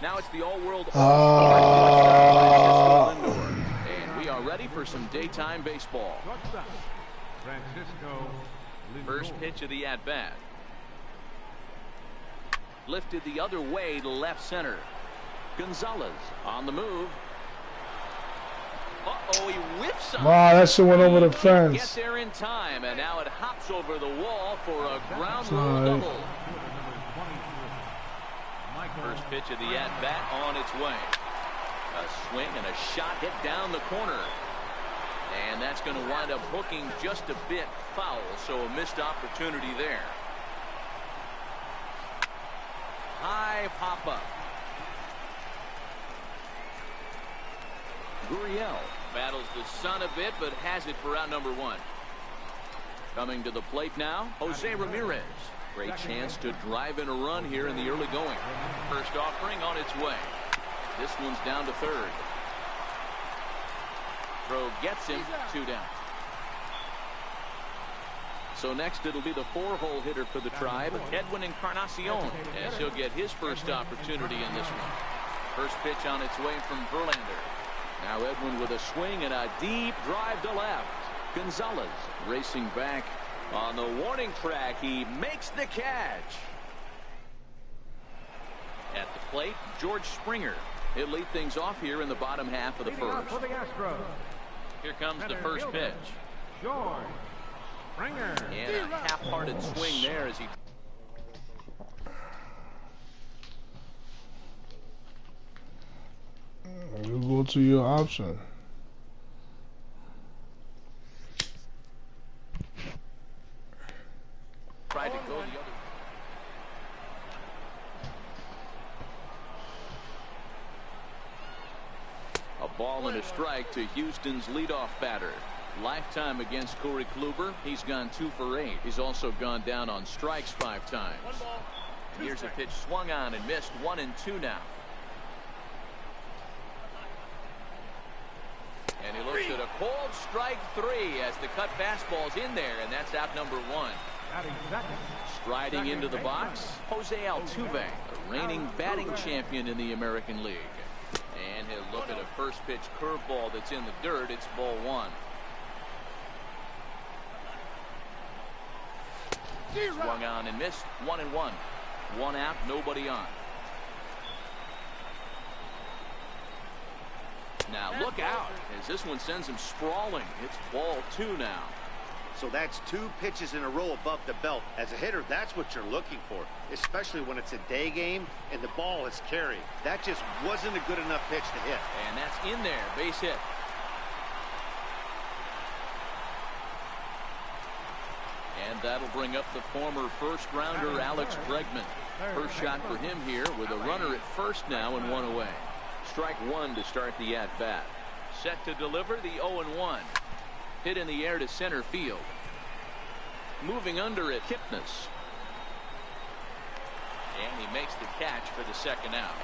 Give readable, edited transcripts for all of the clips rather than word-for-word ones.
Now it's the all-world and we are ready for some daytime baseball. First pitch of the at-bat. Lifted the other way to left center. Gonzalez on the move. Uh-oh, he whips on. Wow, that shit went over the fence. Get there in time, and now it hops over the wall for a ground rule double. First pitch of the at-bat on its way. A swing and a shot hit down the corner. And that's going to wind up hooking just a bit foul, so a missed opportunity there. High pop-up. Gurriel battles the sun a bit, but has it for out number one. Coming to the plate now, Jose Ramirez. Great chance to drive in a run here in the early going. First offering on its way. This one's down to third. Throw gets him, 2 down. So next it'll be the 4-hole hitter for the Tribe, Edwin Encarnacion, as he'll get his first opportunity in this one. First pitch on its way from Verlander. Now Edwin with a swing and a deep drive to left. Gonzalez racing back on the warning track. He makes the catch. At the plate, George Springer. He'll lead things off here in the bottom half of the first. Here comes the first pitch. George Springer. And a half-hearted swing there as he... You go to your option. Tried to go the other. A ball and a strike to Houston's leadoff batter. Lifetime against Corey Kluber. He's gone 2 for 8. He's also gone down on strikes 5 times. And here's a pitch swung on and missed. 1-2 now. And he looks at a cold strike 3 as the cut fastball's in there, and that's out number 1. Striding into the box, Jose Altuve, the reigning batting champion in the American League. And he'll look at a first pitch curveball that's in the dirt. It's ball 1. Swung on and missed. 1-1. 1 out, nobody on. Now look out as this one sends him sprawling. It's ball 2 now. So that's 2 pitches in a row above the belt. As a hitter, that's what you're looking for, especially when it's a day game and the ball is carried. That just wasn't a good enough pitch to hit. And that's in there. Base hit. And that'll bring up the former first-rounder Alex Bregman. First shot for him here with a runner at first now and 1 away. Strike 1 to start the at-bat. Set to deliver the 0-1. Hit in the air to center field. Moving under it, Kipnis. And he makes the catch for the second out.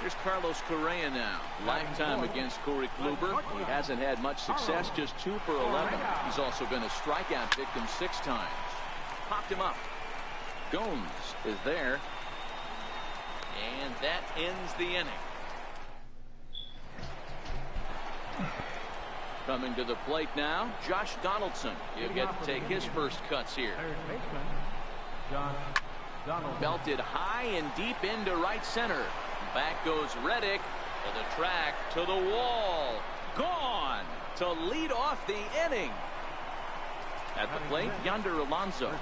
Here's Carlos Correa now. Lifetime against Corey Kluber. He hasn't had much success, just 2 for 11. He's also been a strikeout victim 6 times. Popped him up. Gomes is there. And that ends the inning. Coming to the plate now, Josh Donaldson. He'll get to take his first cuts here. Belted high and deep into right center. Back goes Reddick to the track, to the wall. Gone to lead off the inning. At the plate, Yonder Alonso.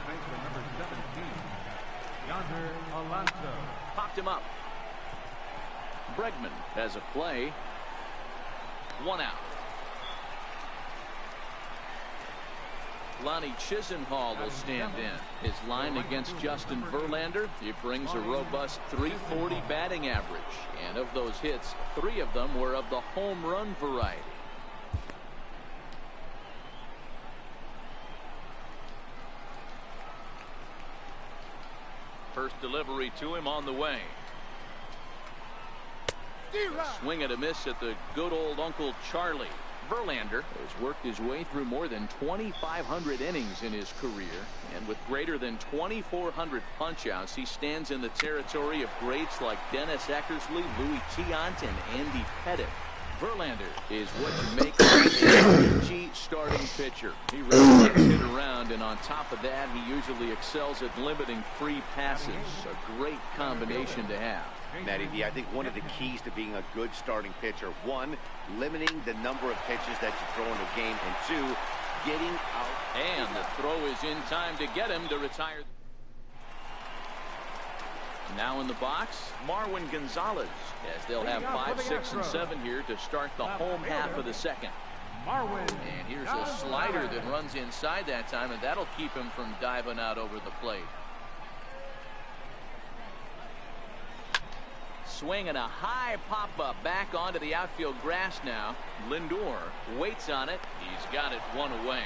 Popped him up. Bregman has a play. 1 out. Lonnie Chisenhall will stand in. His line against Justin Verlander, he brings a robust .340 batting average. And of those hits, 3 of them were of the home run variety. First delivery to him on the way. Swing and a miss at the good old Uncle Charlie. Verlander has worked his way through more than 2,500 innings in his career, and with greater than 2,400 punch-outs, he stands in the territory of greats like Dennis Eckersley, Louis Tiant, and Andy Pettitte. Verlander is what you make an edgy starting pitcher. He really gets hit around, and on top of that, he usually excels at limiting free passes. A great combination to have. Matty V, I think one of the keys to being a good starting pitcher, one, limiting the number of pitches that you throw in a game, and two, getting out. And the throw is in time to get him to retire. Now in the box, Marwin Gonzalez, as they'll have 5, 6, and 7 here to start the home half of the second. And here's a slider that runs inside that time, and that'll keep him from diving out over the plate. Swing and a high pop-up back onto the outfield grass now. Lindor waits on it. He's got it one away.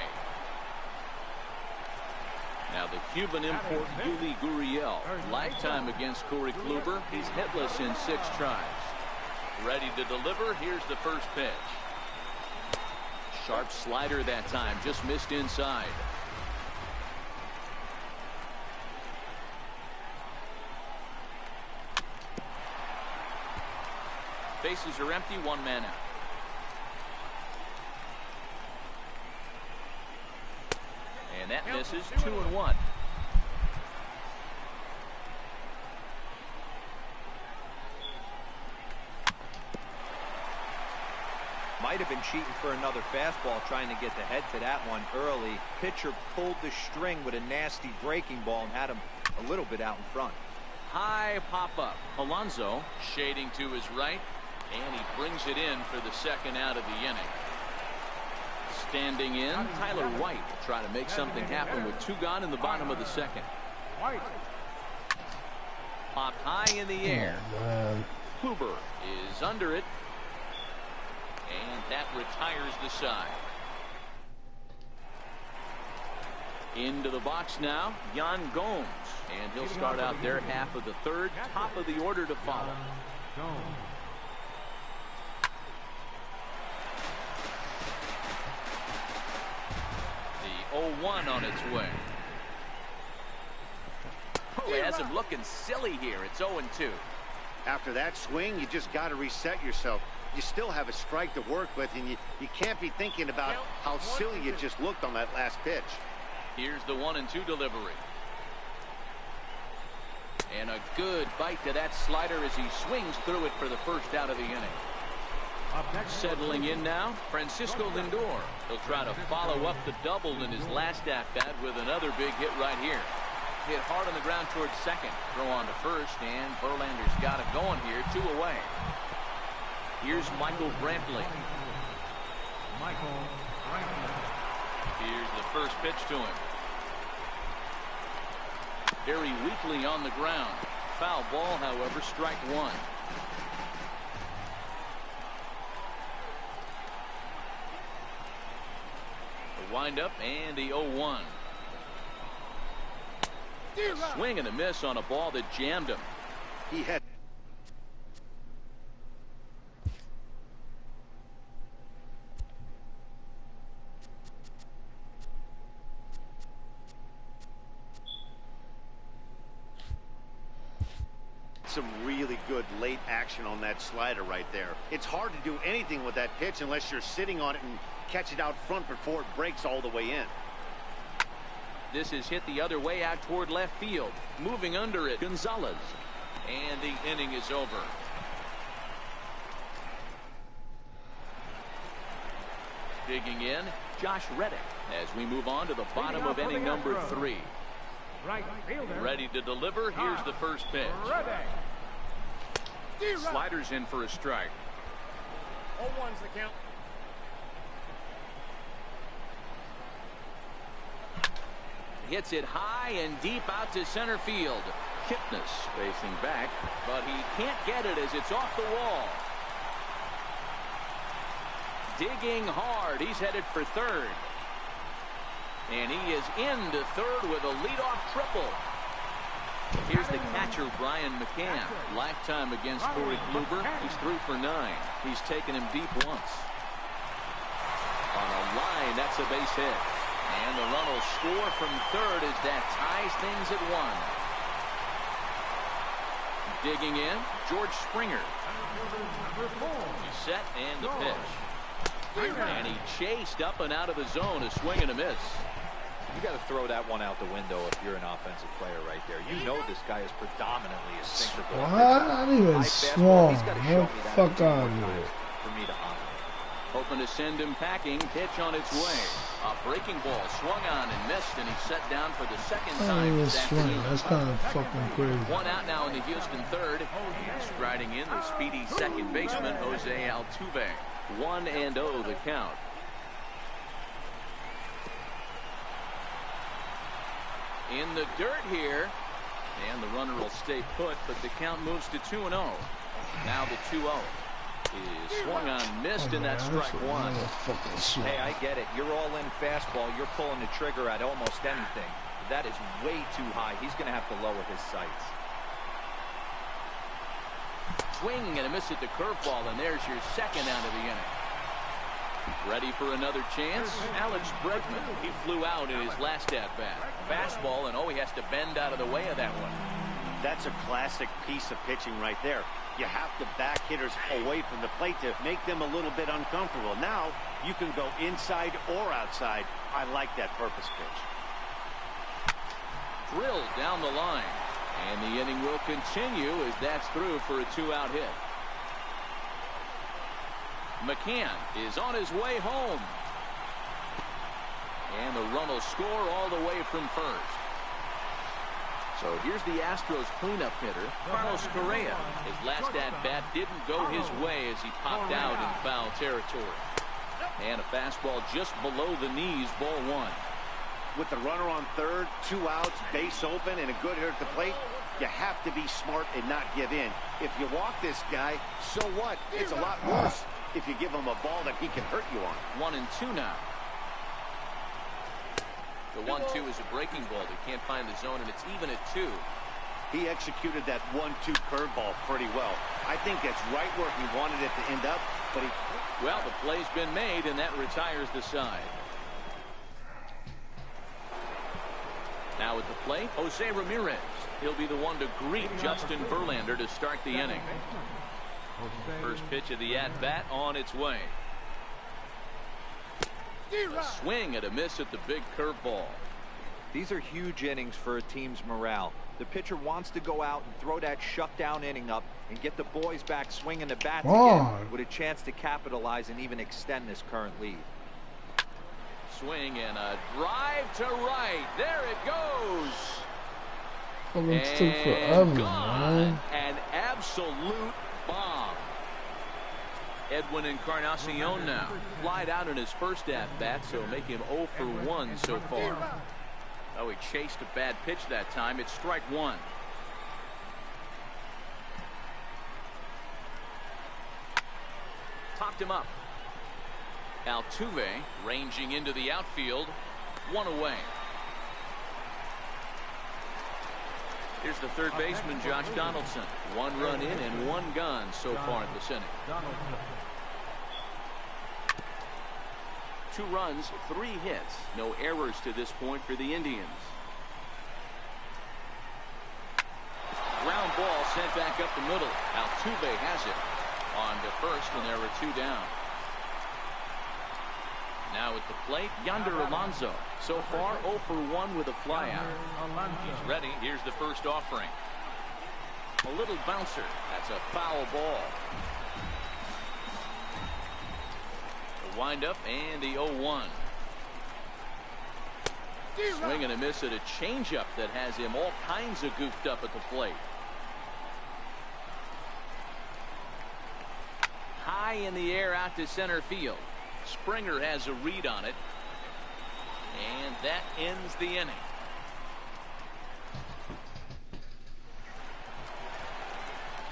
Now the Cuban import Yuli Gurriel. Lifetime against Corey Kluber. He's hitless in 6 tries. Ready to deliver. Here's the first pitch. Sharp slider that time. Just missed inside. Bases are empty. 1 man out. And that misses. 2-1. Might have been cheating for another fastball, trying to get the head to that one early. Pitcher pulled the string with a nasty breaking ball and had him a little bit out in front. High pop-up. Alonso shading to his right, and he brings it in for the second out of the inning. Standing in, Tyler White will try to make something happen with 2 gone in the bottom of the second. Popped high in the air. Kluber is under it, and that retires the side. Into the box now, Yan Gomes, and he'll start out their half of the third. Top of the order to follow. The 0-1 on its way. Oh, it has him looking silly here. It's 0-2. After that swing, you just got to reset yourself. You still have a strike to work with, and you can't be thinking about how silly you just looked on that last pitch. Here's the 1-2 delivery. And a good bite to that slider as he swings through it for the first out of the inning. Settling in now, Francisco Lindor. He'll try to follow up the double in his last at-bat with another big hit right here. Hit hard on the ground towards second. Throw on to first, and Verlander's got it going here. 2 away. Here's Michael Brantley. Here's the first pitch to him. Very weakly on the ground. Foul ball, however, strike 1. The windup and the 0-1. Swing and a miss on a ball that jammed him. He had some really good late action on that slider right there. It's hard to do anything with that pitch unless you're sitting on it and catch it out front before it breaks all the way in. This is hit the other way out toward left field. Moving under it, Gonzalez. And the inning is over. Digging in, Josh Reddick, as we move on to the bottom of inning number 3. Ready to deliver. Here's the first pitch. Sliders in for a strike. 0-1's the count. Hits it high and deep out to center field. Kipnis facing back, but he can't get it as it's off the wall. Digging hard. He's headed for third. And he is into third with a leadoff triple. Here's the catcher, Brian McCann. Lifetime against Corey Kluber. He's 3 for 9. He's taken him deep once. line. That's a base hit. And the run will score from third as that ties things at 1. Digging in, George Springer. He's set and the pitch. And he chased up and out of the zone, a swing and a miss. You got to throw that one out the window if you're an offensive player right there. You know this guy is predominantly a sinker. What? I didn't even swung. What the fuck out of here? For me to honor. Hoping to send him packing. Pitch on its way. A breaking ball swung on and missed, and he's set down for the second time this afternoon. That's kind of fucking crazy. One out now in the Houston third. Striding in the speedy second baseman, Jose Altuve. 1-0 the count. In the dirt here, and the runner will stay put, but the count moves to 2-0. Now the 2-0 is swung on, missed, and that's strike one. Hey, I get it. You're all in fastball. You're pulling the trigger at almost anything. That is way too high. He's going to have to lower his sights. Swing and a miss at the curveball, and there's your second out of the inning. Ready for another chance? Alex Bregman. He flew out in his last at-bat. Fastball, and he has to bend out of the way of that one. That's a classic piece of pitching right there. You have to back hitters away from the plate to make them a little bit uncomfortable. Now you can go inside or outside. I like that purpose pitch. Drilled down the line. And the inning will continue as that's through for a 2-out hit. McCann is on his way home. And the run will score all the way from first. So here's the Astros cleanup hitter, Carlos Correa. His last at-bat didn't go his way as he popped out in foul territory. And a fastball just below the knees, ball one. With the runner on third, 2 outs, base open, and a good hitter at the plate, you have to be smart and not give in. If you walk this guy, so what? It's a lot worse if you give him a ball that he can hurt you on. 1-2 now. The 1-2 is a breaking ball. They can't find the zone, and it's even at 2. He executed that 1-2 curveball pretty well. I think that's right where he wanted it to end up, but well, the play's been made, and that retires the side. Now at the plate, Jose Ramirez. He'll be the one to greet Justin Verlander to start the inning. First pitch of the at-bat on its way. A swing and a miss at the big curveball. These are huge innings for a team's morale. The pitcher wants to go out and throw that shutdown inning up and get the boys back swinging the bats again with a chance to capitalize and even extend this current lead. Swing and a drive to right. There it goes. It took forever, man. An absolute bomb. Edwin Encarnacion now flied out in his first at-bat, so make him 0 for 1 so far. Oh, he chased a bad pitch that time. It's strike one. Popped him up. Altuve ranging into the outfield. 1 away. Here's the third baseman, Josh Donaldson. 1 run in and 1 gone so far in this inning. 2 runs, 3 hits. No errors to this point for the Indians. Ground ball sent back up the middle. Altuve has it. On to first when there were 2 down. Now at the plate, Yonder Alonso. So far 0 for 1 with a flyout. He's ready. Here's the first offering. A little bouncer. That's a foul ball. The windup and the 0-1. Swing and a miss at a changeup that has him all kinds of goofed up at the plate. High in the air out to center field. Springer has a read on it. And that ends the inning.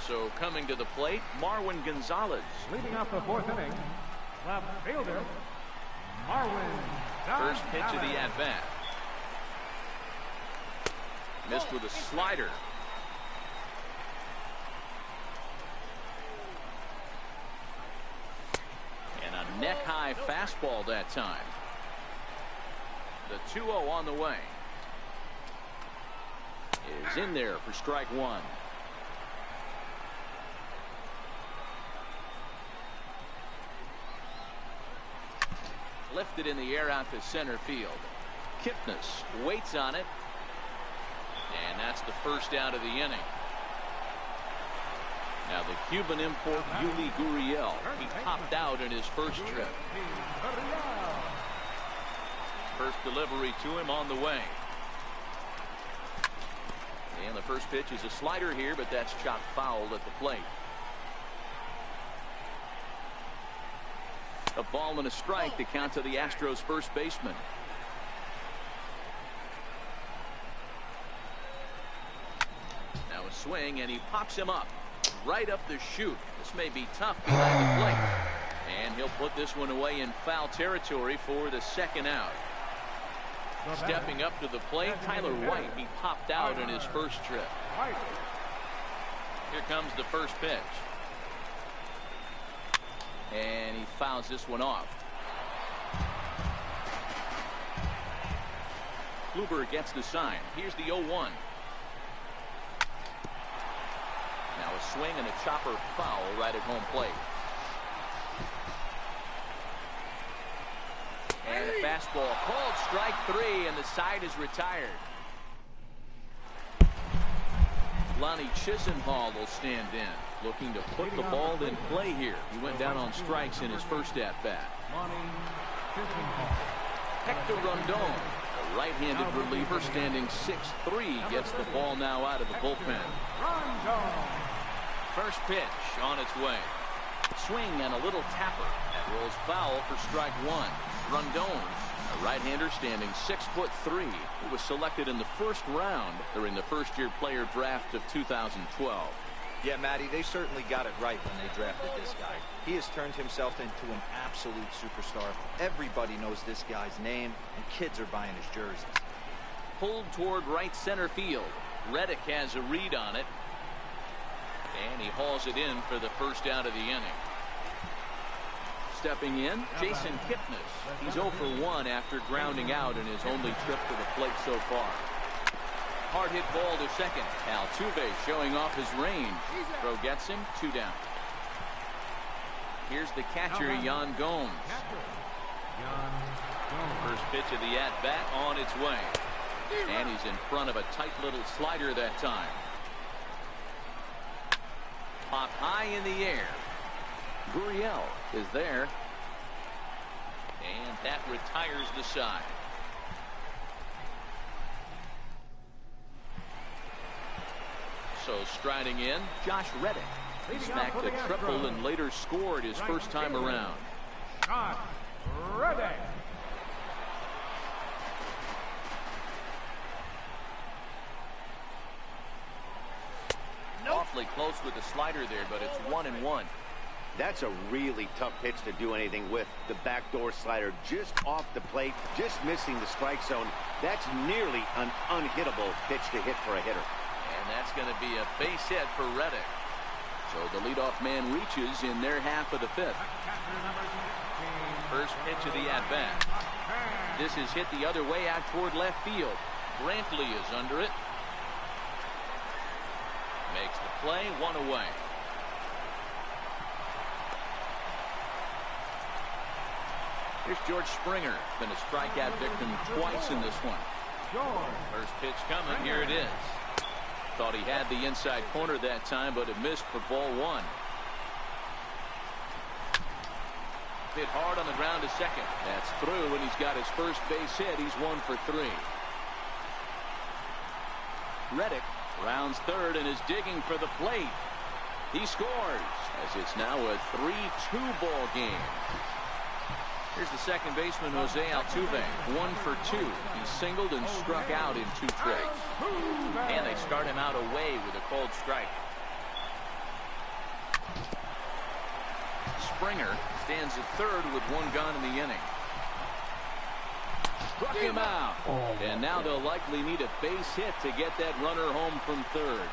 So coming to the plate, Marwin Gonzalez. Leading off the 4th inning, left fielder, Marwin Gonzalez. First pitch of the at-bat. Missed with a slider. And a neck-high fastball that time. The 2-0 on the way. Is in there for strike one. Lifted in the air out to center field. Kipnis waits on it. And that's the first out of the inning. Now the Cuban import Yuli Gurriel. He popped out in his first trip. First delivery to him on the way. And the first pitch is a slider here, but that's chopped foul at the plate. A ball and a strike to count to the Astros first baseman. Now a swing, and he pops him up right up the chute. This may be tough behind the plate. And he'll put this one away in foul territory for the second out. Stepping up to the plate, Tyler White. He popped out in his first trip. Here comes the first pitch. And he fouls this one off. Kluber gets the sign. Here's the 0-1. Now a swing and a chopper foul right at home plate. And a fastball called strike three, and the side is retired. Lonnie Chisenhall will stand in, looking to put the ball in play here. He went down on strikes in his first at-bat. Hector Rondon, a right-handed reliever standing 6'3", gets the ball now out of the bullpen. First pitch on its way. Swing and a little tapper. That rolls foul for strike one. Rondon, a right-hander standing 6'3", who was selected in the first round during the first-year player draft of 2012. Yeah, Matty, they certainly got it right when they drafted this guy. He has turned himself into an absolute superstar. Everybody knows this guy's name, and kids are buying his jerseys. Pulled toward right center field. Reddick has a read on it. And he hauls it in for the first out of the inning. Stepping in, Jason Kipnis. He's 0 for 1 after grounding out in his only trip to the plate so far. Hard hit ball to second. Altuve showing off his range. Throw gets him, 2 down. Here's the catcher, Yan Gomes. First pitch of the at-bat on its way. And he's in front of a tight little slider that time. Popped high in the air. Gurriel is there. And that retires the side. So striding in, Josh Reddick. He smacked a triple and later scored his first time around. Josh Reddick. Awfully close with the slider there, but it's 1-1. That's a really tough pitch to do anything with. The backdoor slider just off the plate, just missing the strike zone. That's nearly an unhittable pitch to hit for a hitter. And that's going to be a base hit for Reddick. So the leadoff man reaches in their half of the fifth. First pitch of the at-bat. This is hit the other way out toward left field. Brantley is under it. Makes the play, 1 away. Here's George Springer. Been a strikeout victim twice in this one. First pitch coming. Here it is. Thought he had the inside corner that time, but it missed for ball 1. Hit hard on the ground to second. That's through, and he's got his first base hit. He's 1 for 3. Reddick rounds third and is digging for the plate. He scores as it's now a 3-2 ball game. Here's the second baseman, Jose Altuve, 1 for 2. He singled and struck out in 2 trips. And they start him out away with a called strike. Springer stands at third with 1 gone in the inning. Struck him out. And now they'll likely need a base hit to get that runner home from third.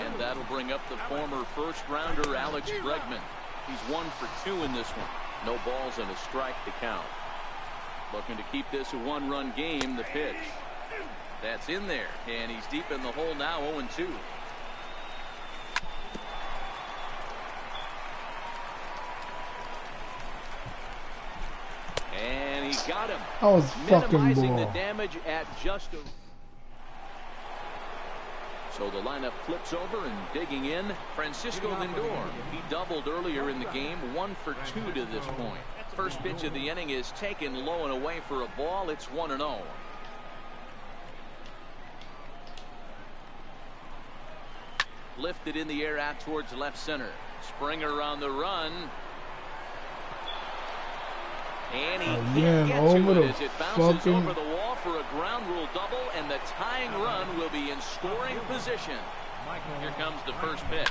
And that'll bring up the former first-rounder Alex Bregman. He's 1 for 2 in this one. No balls and a strike to count. Looking to keep this a one-run game. The pitch. That's in there, and he's deep in the hole now, 0-2. And he got him. That was fucking minimizing ball. the damage at just a... So the lineup flips over and digging in, Francisco Lindor. He doubled earlier in the game, 1 for 2 to this point. First pitch of the inning is taken low and away for a ball. It's 1-0. Lifted in the air out towards left center. Springer on the run. And he can't get to it as it bounces over the wall for a ground rule double, and the tying run will be in scoring position. Here comes the first pitch.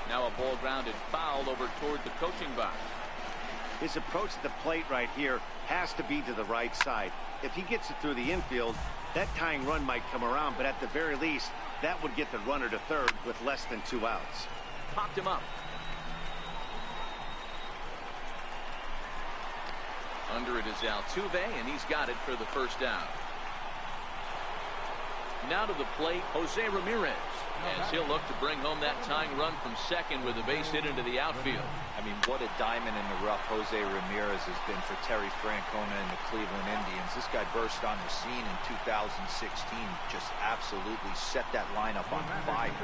Now a ball grounded foul over toward the coaching box. His approach to the plate right here has to be to the right side. If he gets it through the infield, that tying run might come around, but at the very least, that would get the runner to third with less than 2 outs. Popped him up. Under it is Altuve, and he's got it for the first down. Now to the plate, Jose Ramirez, as he'll look to bring home that tying run from second with a base hit into the outfield. I mean, what a diamond in the rough Jose Ramirez has been for Terry Francona and the Cleveland Indians. This guy burst on the scene in 2016, just absolutely set that lineup on fire.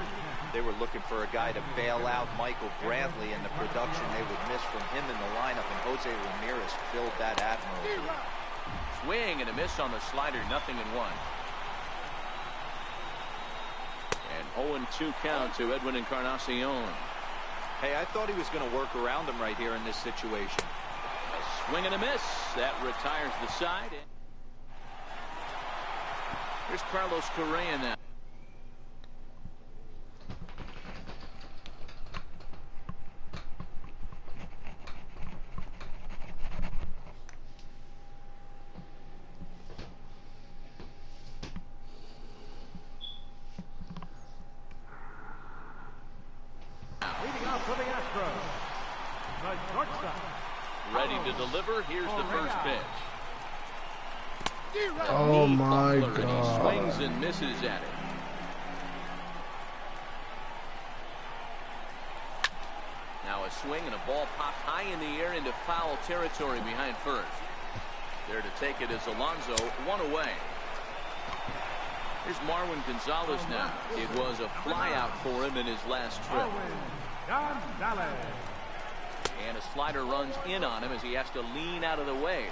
They were looking for a guy to bail out Michael Brantley, and the production they would miss from him in the lineup, and Jose Ramirez filled that admirably. Swing and a miss on the slider, 0-1. And 0-2 count to Edwin Encarnacion. Hey, I thought he was going to work around him right here in this situation. A swing and a miss. That retires the side. Here's Carlos Correa now. Ready to deliver. Here's the first pitch. Oh my God. And he swings and misses at it. Now a swing and a ball popped high in the air into foul territory behind first. There to take it is Alonso, 1 away. Here's Marwin Gonzalez now. It was a flyout for him in his last trip. And a slider runs in on him as he has to lean out of the way.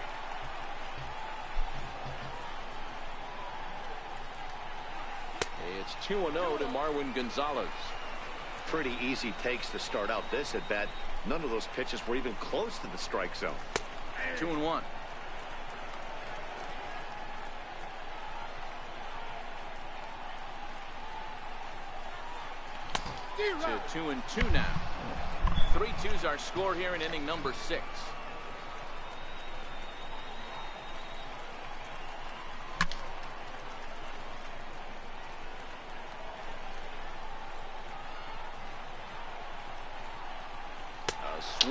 It's 2-0 to Marwin Gonzalez. Pretty easy takes to start out this at bat. None of those pitches were even close to the strike zone. 2-1. To 2-2 now. 3-2's our score here in inning number 6.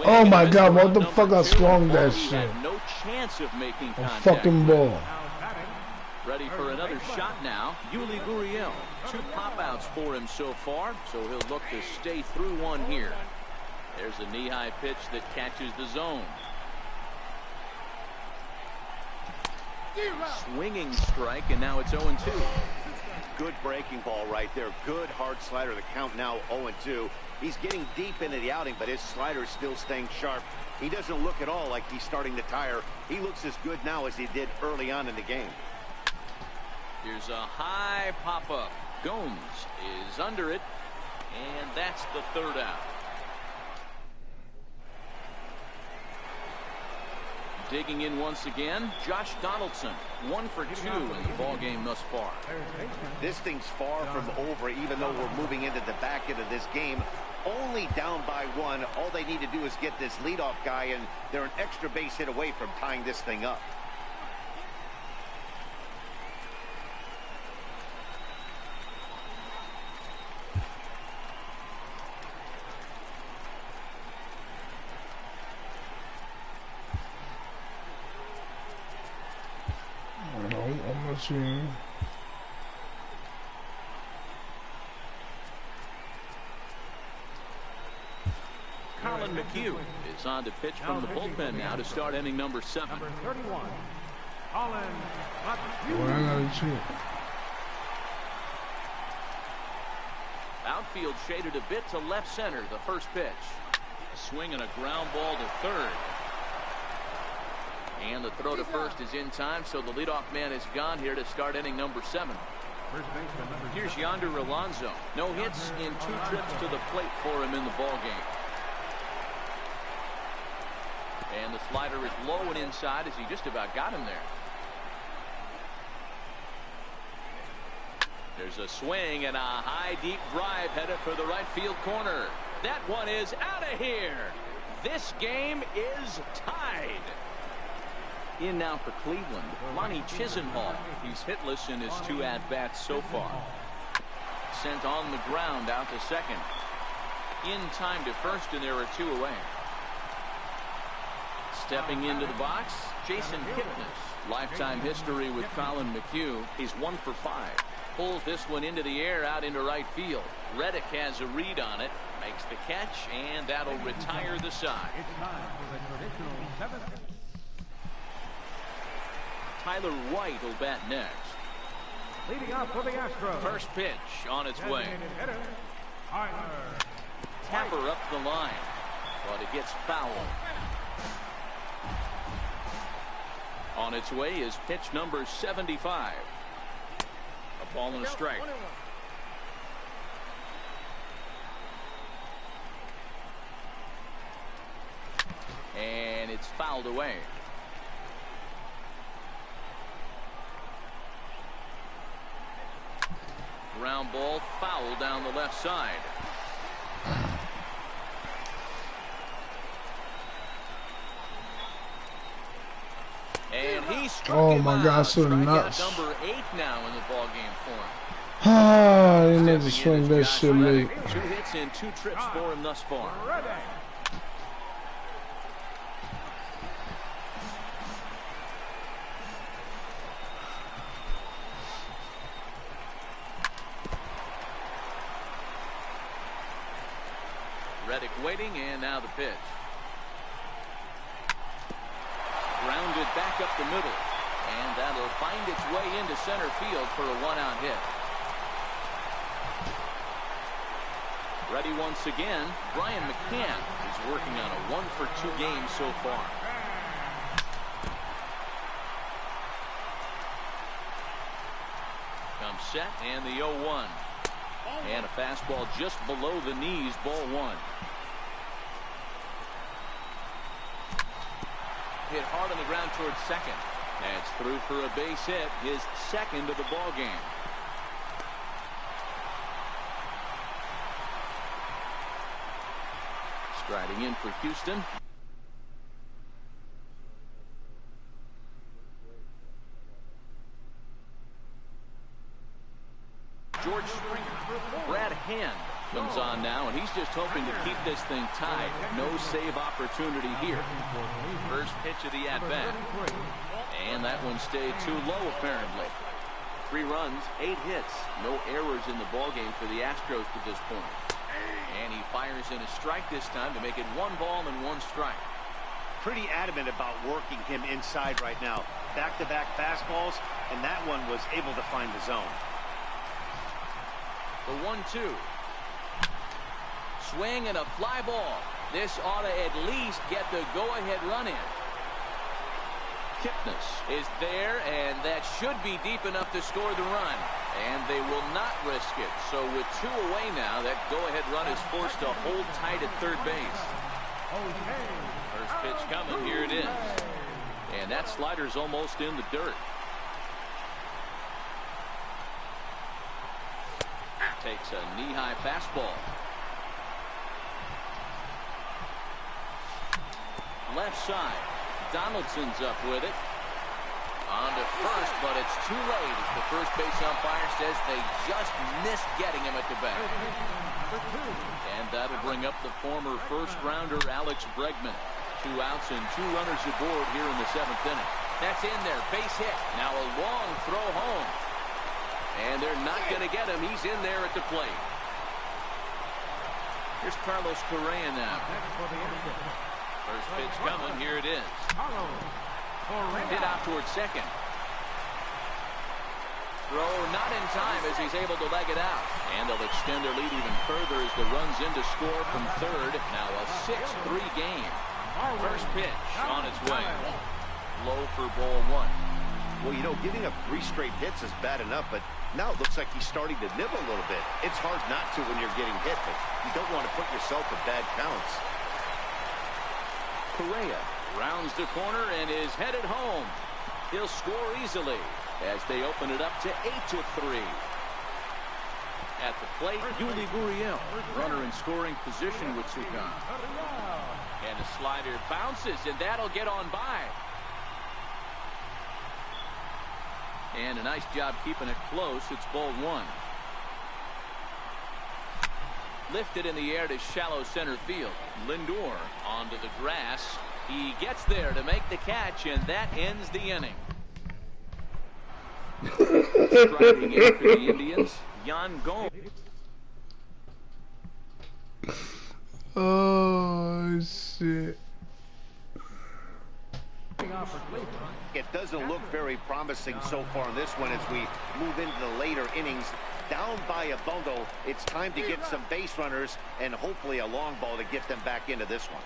Oh my God, what the fuck I swung that shit? No chance of making A contact. fucking ball. Ready for another shot now. Yuli Gurriel. 2 pop-outs for him so far, so he'll look to stay through one here. There's a knee-high pitch that catches the zone. Swinging strike, and now it's 0-2. Good breaking ball right there. Good hard slider. The count now 0-2. He's getting deep into the outing, but his slider is still staying sharp. He doesn't look at all like he's starting to tire. He looks as good now as he did early on in the game. Here's a high pop-up. Gomes is under it, and that's the 3rd out. Digging in once again, Josh Donaldson, 1 for 2 in the ball game thus far. This thing's far from over, even though we're moving into the back end of this game. Only down by 1. All they need to do is get this leadoff guy, and they're an extra base hit away from tying this thing up. you. Colin McHugh is on to pitch from the bullpen now to start inning number 7. Number 31, Colin Well, McHugh. Outfield shaded a bit to left center. The first pitch. A swing and a ground ball to third. And the throw to first is in time, so the leadoff man is gone here to start inning number 7. Here's Yonder Alonso. No hits in 2 trips to the plate for him in the ball game. And the slider is low and inside as he just about got him there. There's a swing and a high deep drive headed for the right field corner. That one is out of here. This game is tied. In now for Cleveland, Lonnie Chisenhall. He's hitless in his 2 at-bats so far. Sent on the ground out to second. In time to first, and there are 2 away. Stepping into the box, Jason Kipnis. Lifetime history with Colin McHugh. He's 1 for 5. Pulls this one into the air out into right field. Reddick has a read on it. Makes the catch, and that'll retire the side. It's time for the traditional 7th. Tyler White will bat next. Leading off for the Astros. First pitch on its way. Designated hitter, Tyler Tapper up the line, but it gets fouled. On its way is pitch number 75. A ball and a strike. And it's fouled away. Ground ball foul down the left side. And he struck him my out. God, so Strikeout nuts. number 8 now in the ball game for him. Ah, they need to Stepping swing in that is Josh shit late. Reddick. 2 hits in 2 trips for him thus far. Reddick. Reddick waiting, and now the pitch. Grounded back up the middle, and that'll find its way into center field for a 1-out hit. Ready once again, Brian McCann is working on a 1 for 2 game so far. Comes set, and the 0-1. And a fastball just below the knees, ball 1. Hit hard on the ground towards second. That's through for a base hit, his 2nd of the ball game. Striding in for Houston. George Springer. Brad Hand comes on now, and he's just hoping to keep this thing tied. No save opportunity here. First pitch of the at-bat. And that one stayed too low, apparently. 3 runs, 8 hits. No errors in the ballgame for the Astros to this point. And he fires in a strike this time to make it 1 ball and 1 strike. Pretty adamant about working him inside right now. Back-to-back fastballs, and that one was able to find the zone. The 1-2. Swing and a fly ball. This ought to at least get the go-ahead run in. Kipnis is there, and that should be deep enough to score the run. And they will not risk it. So with 2 away now, that go-ahead run is forced to hold tight at third base. First pitch coming. Here it is. And that slider's almost in the dirt. Takes a knee-high fastball. Left side. Donaldson's up with it. On to first, but it's too late as the first base umpire says they just missed getting him at the bat. And that'll bring up the former first-rounder Alex Bregman. 2 outs and 2 runners aboard here in the 7th inning. That's in there. Base hit. Now a long throw home. And they're not going to get him. He's in there at the plate. Here's Carlos Correa now. First pitch coming. Here it is. Hit out towards second. Throw not in time as he's able to leg it out. And they'll extend their lead even further as the run's in to score from third. Now a 6-3 game. First pitch on its way. Low for ball one. Well, you know, giving up 3 straight hits is bad enough, but now it looks like he's starting to nibble a little bit. It's hard not to when you're getting hit, but you don't want to put yourself in bad counts. Correa rounds the corner and is headed home. He'll score easily as they open it up to 8-3. At the plate, Yuli Gurriel, runner in scoring position with Sugan. And a slider bounces, and that'll get on by. And a nice job keeping it close. It's ball one. Lifted in the air to shallow center field. Lindor onto the grass. He gets there to make the catch, and that ends the inning. Striking in for the Indians, Yan Gomes. Oh, shit. It doesn't look very promising so far in this one as we move into the later innings. Down by a bundle, it's time to get some base runners and hopefully a long ball to get them back into this one.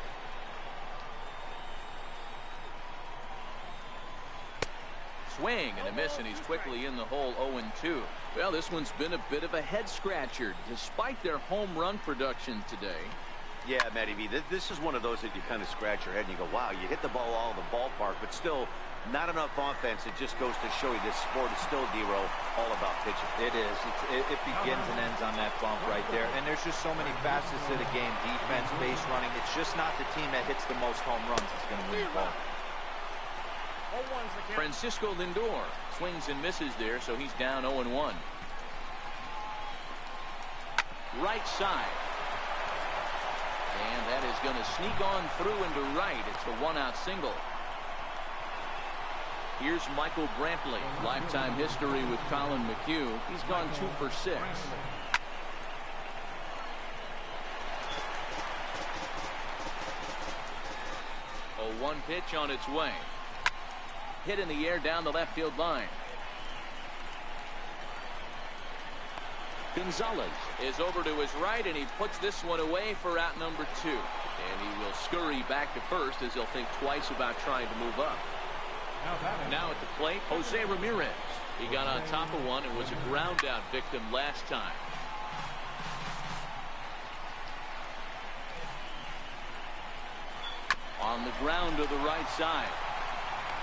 Swing and a miss, and he's quickly in the hole. 0-2. Well, this one's been a bit of a head scratcher despite their home run production today. Yeah, Matty V, this is one of those that you kind of scratch your head and you go, wow, you hit the ball all in the ballpark, but still not enough offense. It just goes to show you this sport is still, D-Row, all about pitching. It is. It begins and ends on that bump right there. And there's just so many facets to the game. Defense, base running. It's just not the team that hits the most home runs that's going to win the ball. Francisco Lindor swings and misses there, so he's down 0-1. Right side. And that is going to sneak on through into right. It's a one-out single. Here's Michael Brantley. Lifetime history with Colin McHugh. He's gone 2 for 6. A 1 pitch on its way. Hit in the air down the left field line. Gonzalez is over to his right, and he puts this one away for out number 2. And he will scurry back to first as he'll think twice about trying to move up. Now at the plate, Jose Ramirez. He got on top of one and was a ground out victim last time. On the ground to the right side.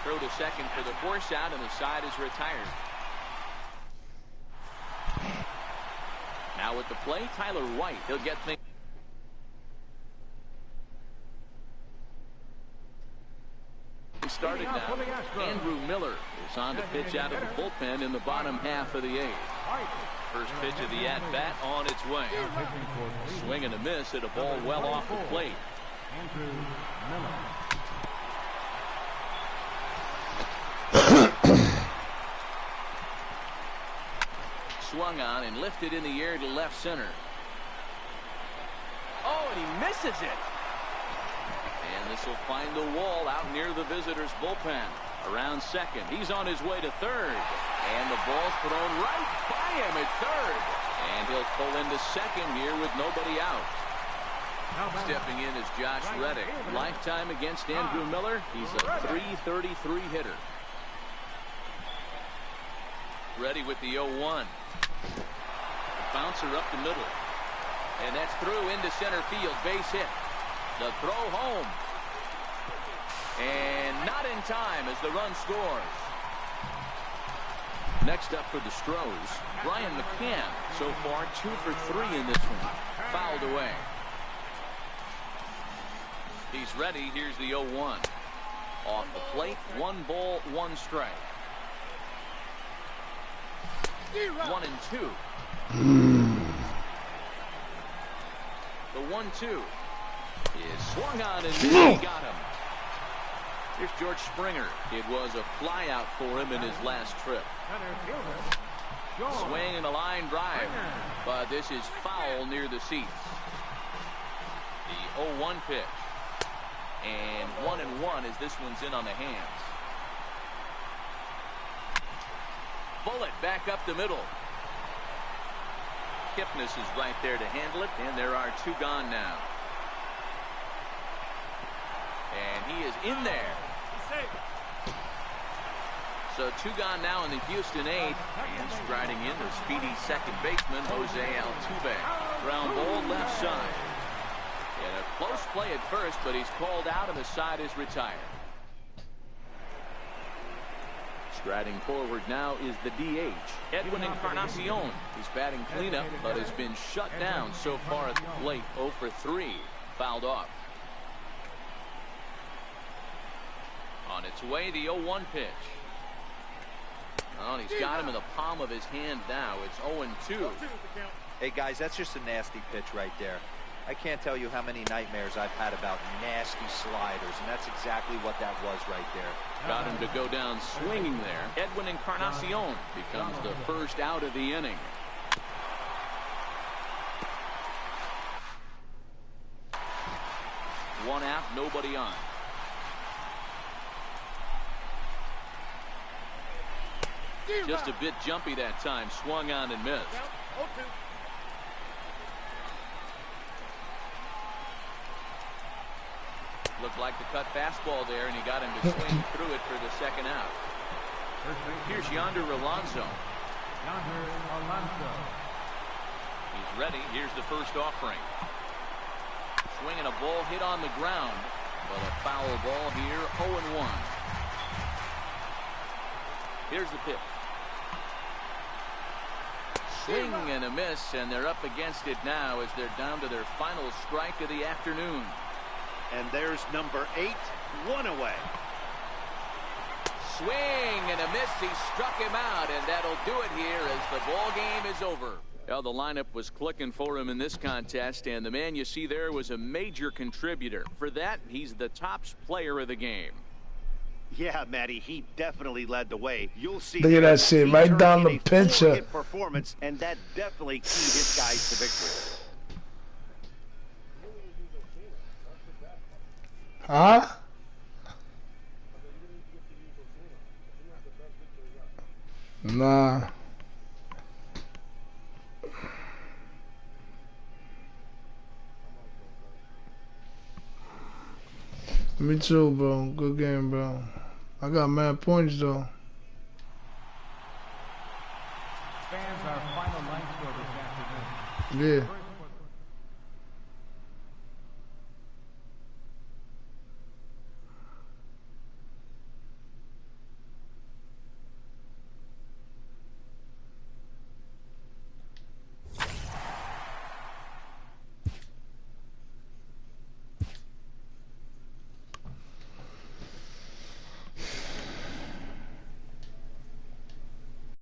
Throw to second for the force out, and the side is retired. Now at the plate, Tyler White. He'll get things started now. Andrew Miller is on to pitch out of the bullpen in the bottom half of the 8th. First pitch of the at-bat on its way. Swing and a miss at a ball well off the plate. Andrew Miller. Swung on and lifted in the air to left center. Oh, and he misses it. And this will find the wall out near the visitors' bullpen. Around second. He's on his way to third. And the ball's thrown right by him at third. And he'll pull into second here with nobody out. Stepping in is Josh Reddick. Lifetime against Andrew Miller. He's a .333 hitter. Ready with the 0-1. Bouncer up the middle. And that's through into center field. Base hit. The throw home. And not in time as the run scores. Next up for the Stros, Brian McCann. So far 2 for 3 in this one. Fouled away. He's ready. Here's the 0-1. Off the plate. 1 ball, 1 strike. 1-2. The 1-2 is swung on, and he got him. Here's George Springer. It was a flyout for him in his last trip. Swing and a line drive, but this is foul near the seats. The 0-1 pitch. And 1-1 as this one's in on the hands. Bullet back up the middle. Kipnis is right there to handle it, and there are 2 gone now. And he is in there. So 2 gone now in the Houston 8th, and striding in the speedy second baseman, Jose Altuve. Ground ball left side. And a close play at first, but he's called out and the side is retired. Striding forward now is the DH, Edwin Encarnacion. He's batting cleanup, but has been shut down so far at the plate. 0 for 3, fouled off. On its way, the 0-1 pitch. Oh, and he's got him in the palm of his hand now. It's 0-2. Hey, guys, that's just a nasty pitch right there. I can't tell you how many nightmares I've had about nasty sliders, and that's exactly what that was right there. Got him to go down swinging there. Edwin Encarnacion becomes the first out of the inning. One out, nobody on. Just a bit jumpy that time. Swung on and missed. Looked like the cut fastball there, and he got him to swing through it for the second out. Here's Yonder Alonso. He's ready. Here's the first offering. Swinging a ball hit on the ground, but a foul ball here. 0-1. Here's the pitch. Swing and a miss, and they're up against it now as they're down to their final strike of the afternoon. And there's number 8, 1 away. Swing and a miss. He struck him out, and that'll do it here as the ball game is over. Well, the lineup was clicking for him in this contest, and the man you see there was a major contributor. For that, he's the top player of the game. Yeah, Matty, he definitely led the way. You'll see. Look at that shit right down the pitcher. Performance, and that definitely keyed his guys to victory. Huh? Nah. Me too, bro. Good game, bro. I got mad points, though. Fans, our final line score this afternoon. Yeah.